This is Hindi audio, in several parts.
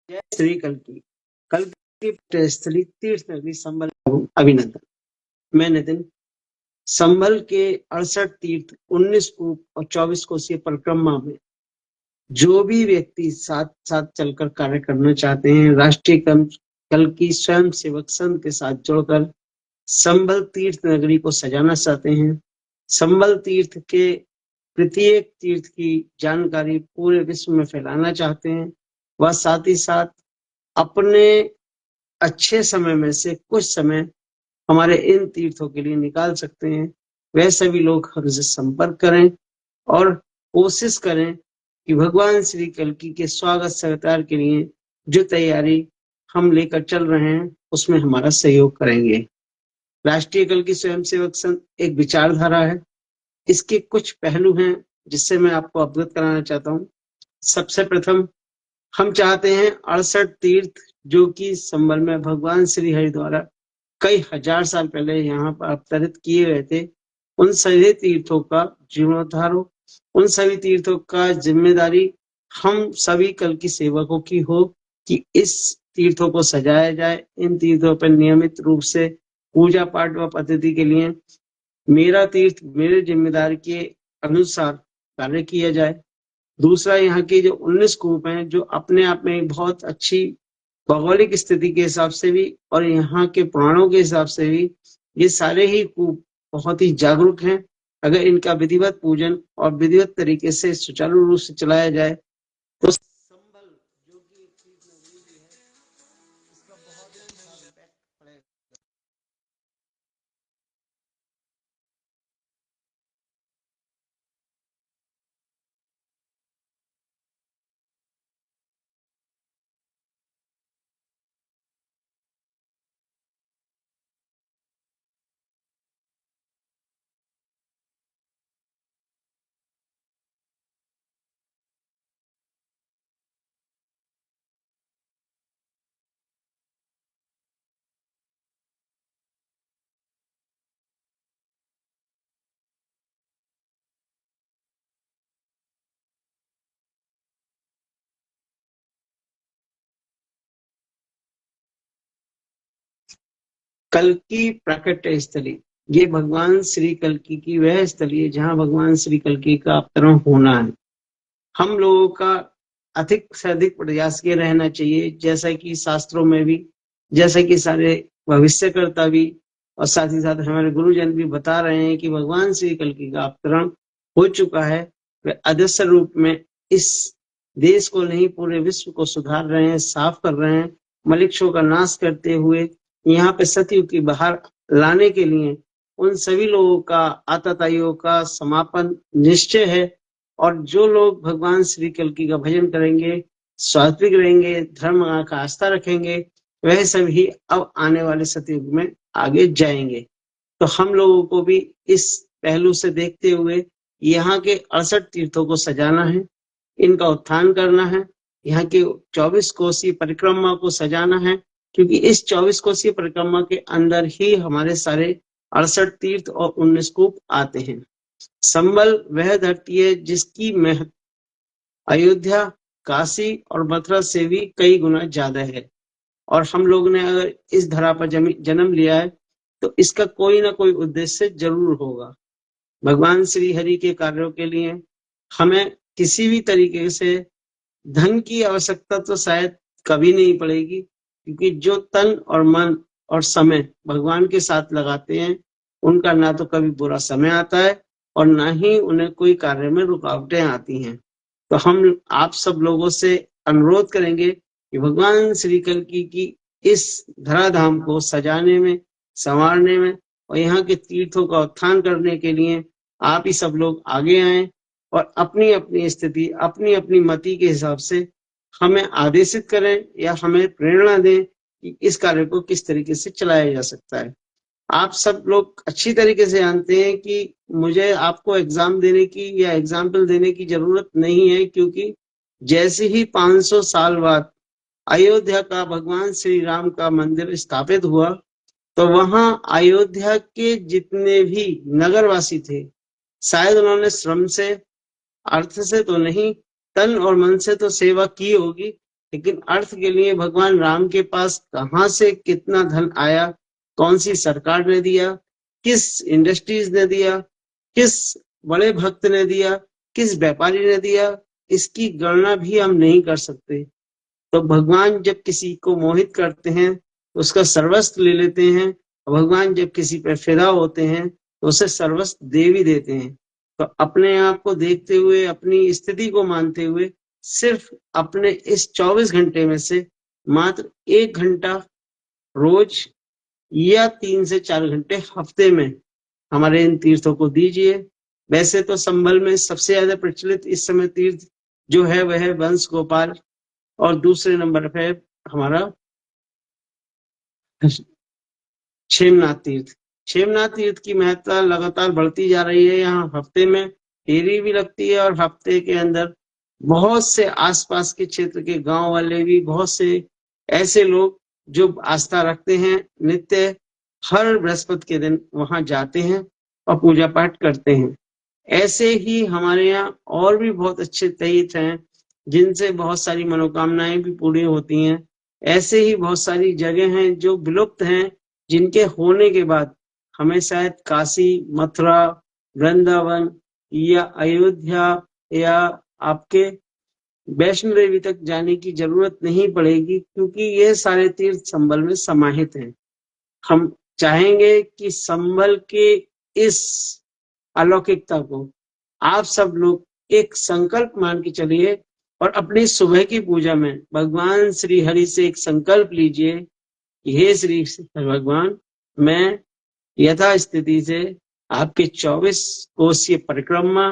जय श्री कल्की। कल्की स्थली तीर्थ नगरी संबल। अभिनंदन। मैं नितिन। संबल के 68 तीर्थ, 19 कूप और 24 कोसीय परिक्रमा में जो भी व्यक्ति साथ साथ चलकर कार्य करना चाहते हैं, राष्ट्रीय कल्की स्वयं सेवक संघ के साथ जुड़कर संबल तीर्थ नगरी को सजाना चाहते हैं, संबल तीर्थ के प्रत्येक तीर्थ की जानकारी पूरे विश्व में फैलाना चाहते हैं, वह साथ ही साथ अपने अच्छे समय में से कुछ समय हमारे इन तीर्थों के लिए निकाल सकते हैं। वह सभी लोग हमसे संपर्क करें और कोशिश करें कि भगवान श्री कल्की के स्वागत सत्कार के लिए जो तैयारी हम लेकर चल रहे हैं उसमें हमारा सहयोग करेंगे। राष्ट्रीय कल्की स्वयंसेवक संघ एक विचारधारा है। इसके कुछ पहलू हैं जिससे मैं आपको अवगत कराना चाहता हूँ। सबसे प्रथम, हम चाहते हैं 68 तीर्थ जो कि संबल में भगवान श्री हरि द्वारा कई हजार साल पहले यहाँ पर अवतरित किए गए थे, उन सभी तीर्थों का जीर्णोद्धार हो, उन सभी तीर्थों का जिम्मेदारी हम सभी कल की सेवकों की हो कि इस तीर्थों को सजाया जाए। इन तीर्थों पर नियमित रूप से पूजा पाठ व पद्धति के लिए मेरा तीर्थ मेरे जिम्मेदारी के अनुसार कार्य किया जाए। दूसरा, यहाँ के जो 19 कूप हैं जो अपने आप में बहुत अच्छी भौगोलिक स्थिति के हिसाब से भी और यहाँ के पुराणों के हिसाब से भी ये सारे ही कूप बहुत ही जागरूक हैं। अगर इनका विधिवत पूजन और विधिवत तरीके से सुचारू रूप से चलाया जाए तो संबल जो कि एक तीर्थ नगरी भी है, इसका बहुत अच्छा इम्पैक्ट पड़ेगा। कल्की प्राकट्य स्थली, ये भगवान श्री कल्की की वह स्थली है जहाँ भगवान श्री कल्की का अवतरण होना है। हम लोगों का अधिक से अधिक प्रयास ये रहना चाहिए, जैसा कि शास्त्रों में भी, जैसा कि सारे भविष्यकर्ता भी और साथ ही साथ हमारे गुरुजन भी बता रहे हैं कि भगवान श्री कल्की का अवतरण हो चुका है। वे अदृश्य रूप में इस देश को नहीं पूरे विश्व को सुधार रहे हैं, साफ कर रहे हैं, मलिक्षों का नाश करते हुए यहाँ पे सतयुग की बाहर लाने के लिए उन सभी लोगों का आतताइयों का समापन निश्चय है। और जो लोग भगवान श्री कल्की का भजन करेंगे, सात्विक रहेंगे, धर्म का आस्था रखेंगे, वह सभी अब आने वाले सतयुग में आगे जाएंगे। तो हम लोगों को भी इस पहलू से देखते हुए यहाँ के 68 तीर्थों को सजाना है, इनका उत्थान करना है, यहाँ के 24 कोसीय परिक्रमा को सजाना है, क्योंकि इस 24 कोसीय परिक्रमा के अंदर ही हमारे सारे 68 तीर्थ और 19 कूप आते हैं। संबल वह धरती है जिसकी महत्व अयोध्या, काशी और मथुरा से भी कई गुना ज्यादा है। और हम लोग ने अगर इस धरा पर जन्म लिया है तो इसका कोई ना कोई उद्देश्य जरूर होगा। भगवान श्री हरि के कार्यों के लिए हमें किसी भी तरीके से धन की आवश्यकता तो शायद कभी नहीं पड़ेगी, क्योंकि जो तन और मन और समय भगवान के साथ लगाते हैं उनका ना तो कभी बुरा समय आता है और ना ही उन्हें कोई कार्य में रुकावटें आती हैं। तो हम आप सब लोगों से अनुरोध करेंगे कि भगवान श्री कल्की की इस धराधाम को सजाने में, संवारने में और यहाँ के तीर्थों का उत्थान करने के लिए आप ही सब लोग आगे आए और अपनी अपनी स्थिति, अपनी अपनी मति के हिसाब से हमें आदेशित करें या हमें प्रेरणा दें कि इस कार्य को किस तरीके से चलाया जा सकता है। आप सब लोग अच्छी तरीके से जानते हैं कि मुझे आपको एग्जाम देने की या एग्जाम्पल देने की जरूरत नहीं है, क्योंकि जैसे ही 500 साल बाद अयोध्या का भगवान श्री राम का मंदिर स्थापित हुआ तो वहां अयोध्या के जितने भी नगरवासी थे, शायद उन्होंने श्रम से, अर्थ से तो नहीं, तन और मन से तो सेवा की होगी, लेकिन अर्थ के लिए भगवान राम के पास कहाँ से कितना धन आया, कौन सी सरकार ने दिया, किस इंडस्ट्रीज ने दिया, किस बड़े भक्त ने दिया, किस व्यापारी ने दिया, इसकी गणना भी हम नहीं कर सकते। तो भगवान जब किसी को मोहित करते हैं तो उसका सर्वस्व ले लेते हैं, भगवान जब किसी पर फिदा होते हैं तो उसे सर्वस्व दे भी देते हैं। तो अपने आप को देखते हुए, अपनी स्थिति को मानते हुए, सिर्फ अपने इस 24 घंटे में से मात्र 1 घंटा रोज या 3 से 4 घंटे हफ्ते में हमारे इन तीर्थों को दीजिए। वैसे तो संबल में सबसे ज्यादा प्रचलित इस समय तीर्थ जो है वह है वंश गोपाल, और दूसरे नंबर पे हमारा क्षेमनाथ तीर्थ। क्षेमनाथ तीर्थ की महत्ता लगातार बढ़ती जा रही है। यहाँ हफ्ते में फेरी भी लगती है और हफ्ते के अंदर बहुत से आसपास के क्षेत्र के गांव वाले भी, बहुत से ऐसे लोग जो आस्था रखते हैं, नित्य हर बृहस्पति के दिन वहां जाते हैं और पूजा पाठ करते हैं। ऐसे ही हमारे यहाँ और भी बहुत अच्छे तीर्थ हैं जिनसे बहुत सारी मनोकामनाएं भी पूरी होती हैं। ऐसे ही बहुत सारी जगह हैं जो विलुप्त हैं, जिनके होने के बाद हमें शायद काशी, मथुरा, वृंदावन या अयोध्या या आपके वैष्णो देवी तक जाने की जरूरत नहीं पड़ेगी, क्योंकि ये सारे तीर्थ संबल में समाहित हैं। हम चाहेंगे कि संबल के इस अलौकिकता को आप सब लोग एक संकल्प मान के चलिए और अपनी सुबह की पूजा में भगवान श्री हरि से एक संकल्प लीजिए कि हे श्री भगवान, मैं यथा स्थिति से आपके 24 कोसीय परिक्रमा,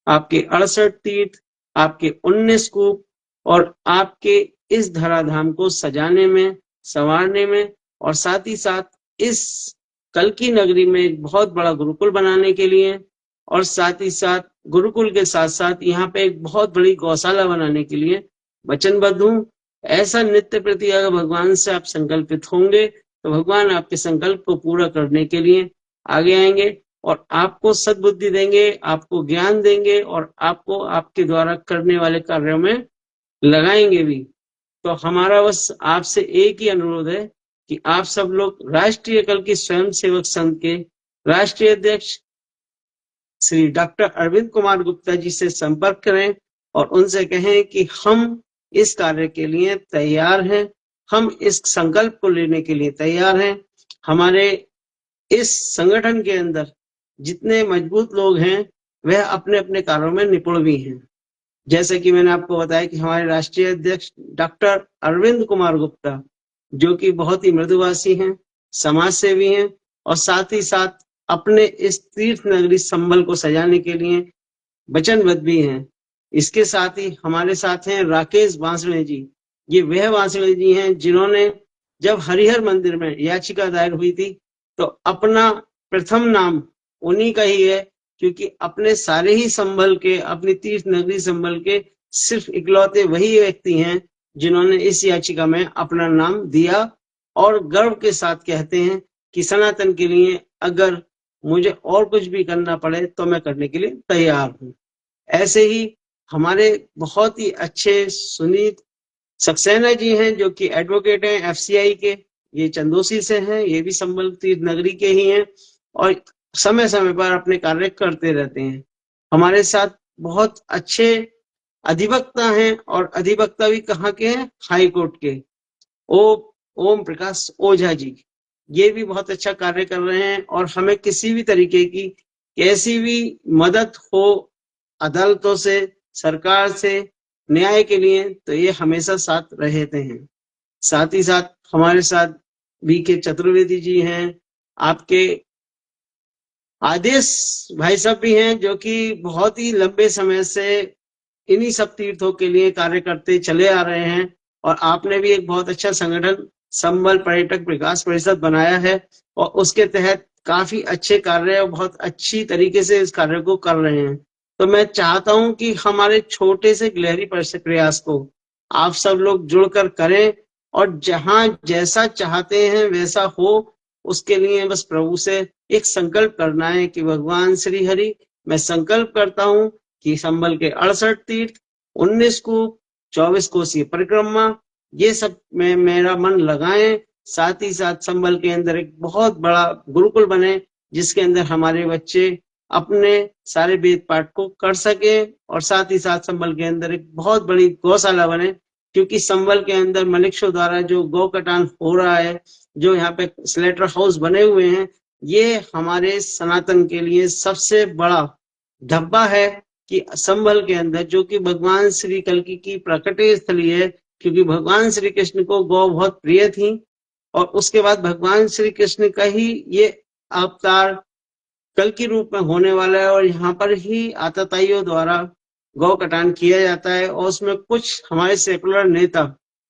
आपके 68 तीर्थ, आपके 19 कूप और आपके इस धराधाम को सजाने में, संवारने में, और साथ ही साथ इस कल्की नगरी में एक बहुत बड़ा गुरुकुल बनाने के लिए, और साथ ही साथ गुरुकुल के साथ साथ यहाँ पे एक बहुत बड़ी गौशाला बनाने के लिए वचनबद्ध हूँ। ऐसा नित्य प्रति अगर भगवान से आप संकल्पित होंगे तो भगवान आपके संकल्प को पूरा करने के लिए आगे आएंगे और आपको सद्बुद्धि देंगे, आपको ज्ञान देंगे और आपको आपके द्वारा करने वाले कार्यों में लगाएंगे भी। तो हमारा बस आपसे एक ही अनुरोध है कि आप सब लोग राष्ट्रीय कल्की स्वयं सेवक संघ के राष्ट्रीय अध्यक्ष श्री डॉक्टर अरविंद कुमार गुप्ता जी से संपर्क करें और उनसे कहें कि हम इस कार्य के लिए तैयार हैं, हम इस संकल्प को लेने के लिए तैयार हैं। हमारे इस संगठन के अंदर जितने मजबूत लोग हैं वह अपने अपने कार्यों में निपुण भी हैं। जैसे कि मैंने आपको बताया कि हमारे राष्ट्रीय अध्यक्ष डॉक्टर अरविंद कुमार गुप्ता, जो कि बहुत ही मृदुभाषी हैं, समाज सेवी हैं और साथ ही साथ अपने इस तीर्थ नगरी संबल को सजाने के लिए वचनबद्ध भी हैं। इसके साथ ही हमारे साथ हैं राकेश बांसड़े जी। ये वह बांसड़े जी हैं जिन्होंने जब हरिहर मंदिर में याचिका दायर हुई थी तो अपना प्रथम नाम उन्हीं का ही है, क्योंकि अपने सारे ही संबल के, अपनी तीर्थ नगरी संबल के सिर्फ इकलौते वही व्यक्ति हैं जिन्होंने इस याचिका में अपना नाम दिया और गर्व के साथ कहते हैं कि सनातन के लिए अगर मुझे और कुछ भी करना पड़े तो मैं करने के लिए तैयार हूँ। ऐसे ही हमारे बहुत ही अच्छे सुनीत सक्सेना जी हैं जो कि एडवोकेट हैं एफसीआई के, ये चंदोसी से हैं, ये भी संबल तीर्थ नगरी के ही हैं और समय समय पर अपने कार्य करते रहते हैं। हमारे साथ बहुत अच्छे अधिवक्ता हैं और अधिवक्ता भी कहाँ के हैं, हाई कोर्ट के, ओम प्रकाश ओझा जी। ये भी बहुत अच्छा कार्य कर रहे हैं और हमें किसी भी तरीके की कैसी भी मदद हो अदालतों से, सरकार से, न्याय के लिए, तो ये हमेशा साथ रहते हैं। साथ ही साथ हमारे साथ बीके चतुर्वेदी जी हैं, आपके आदेश भाई साहब भी हैं जो कि बहुत ही लंबे समय से इन्हीं सब तीर्थों के लिए कार्य करते चले आ रहे हैं और आपने भी एक बहुत अच्छा संगठन संबल पर्यटक विकास परिषद बनाया है और उसके तहत काफी अच्छे कार्य और बहुत अच्छी तरीके से इस कार्य को कर रहे हैं। तो मैं चाहता हूं कि हमारे छोटे से गिलहरी प्रयास को आप सब लोग जुड़कर करें और जहां जैसा चाहते हैं वैसा हो, उसके लिए बस प्रभु से एक संकल्प करना है कि भगवान श्री हरि, मैं संकल्प करता हूं कि संबल के 68 तीर्थ, 19 कूप, 24 कोसीय परिक्रमा ये सब में मेरा मन लगाएं। साथ ही साथ संबल के अंदर एक बहुत बड़ा गुरुकुल बने, जिसके अंदर हमारे बच्चे अपने सारे वेद पाठ को कर सके, और साथ ही साथ संबल के अंदर एक बहुत बड़ी गौशाला बने, क्योंकि संबल के अंदर मलिक्षों द्वारा जो गौ कटान हो रहा है, जो यहाँ पे स्लेटर हाउस बने हुए हैं, ये हमारे सनातन के लिए सबसे बड़ा धब्बा है कि संबल के अंदर, जो कि भगवान श्री कल्कि की प्रकट स्थली है, क्योंकि भगवान श्री कृष्ण को गौ बहुत प्रिय थी, और उसके बाद भगवान श्री कृष्ण का ही ये अवतार कल के रूप में होने वाला है, और यहाँ पर ही आतताइयों द्वारा गौ कटान किया जाता है, और उसमें कुछ हमारे सेकुलर नेता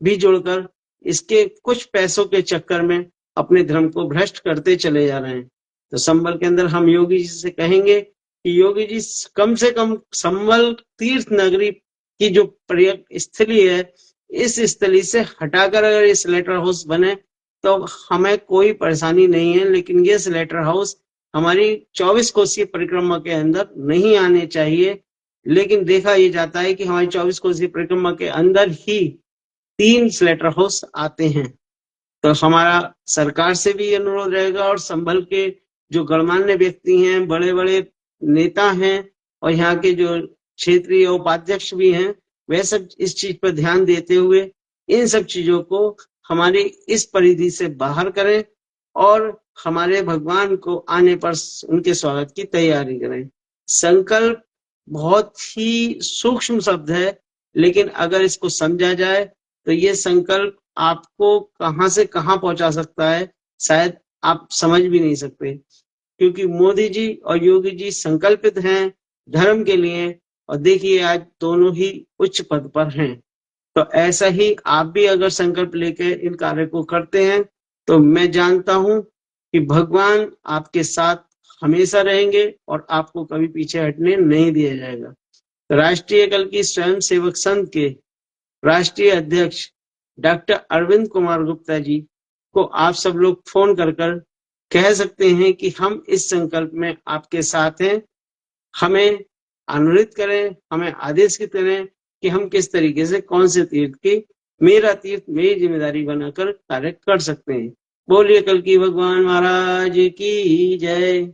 भी जुड़कर इसके कुछ पैसों के चक्कर में अपने धर्म को भ्रष्ट करते चले जा रहे हैं। तो संबल के अंदर हम योगी जी से कहेंगे कि योगी जी कम से कम संबल तीर्थ नगरी की जो पर्यटक स्थली है, इस स्थली से हटाकर अगर ये स्लेटर हाउस बने तो हमें कोई परेशानी नहीं है, लेकिन ये स्लेटर हाउस हमारी 24 कोसीय परिक्रमा के अंदर नहीं आने चाहिए। लेकिन देखा ये जाता है कि हमारी 24 कोसीय परिक्रमा के अंदर ही 3 स्लेटर हाउस आते हैं। तो हमारा सरकार से भी अनुरोध रहेगा, और संभल के जो गणमान्य व्यक्ति हैं, बड़े बड़े नेता हैं, और यहाँ के जो क्षेत्रीय उपाध्यक्ष भी हैं, वह सब इस चीज पर ध्यान देते हुए इन सब चीजों को हमारी इस परिधि से बाहर करें, और हमारे भगवान को आने पर उनके स्वागत की तैयारी करें। संकल्प बहुत ही सूक्ष्म शब्द है, लेकिन अगर इसको समझा जाए तो ये संकल्प आपको कहां से कहां पहुंचा सकता है, शायद आप समझ भी नहीं सकते। क्योंकि मोदी जी और योगी जी संकल्पित हैं धर्म के लिए, और देखिए आज दोनों ही उच्च पद पर हैं। तो ऐसा ही आप भी अगर संकल्प लेके इन कार्य को करते हैं, तो मैं जानता हूं कि भगवान आपके साथ हमेशा रहेंगे, और आपको कभी पीछे हटने नहीं दिया जाएगा। राष्ट्रीय कल की स्वयं सेवक संघ के राष्ट्रीय अध्यक्ष डॉक्टर अरविंद कुमार गुप्ता जी को आप सब लोग फोन कर कर कह सकते हैं कि हम इस संकल्प में आपके साथ हैं। हमें अनुरोध करें, हमें आदेश करें कि हम किस तरीके से कौन से तीर्थ की मेरा तीर्थ मेरी जिम्मेदारी बनाकर कार्य कर सकते हैं। बोलिए कल की भगवान महाराज की जय।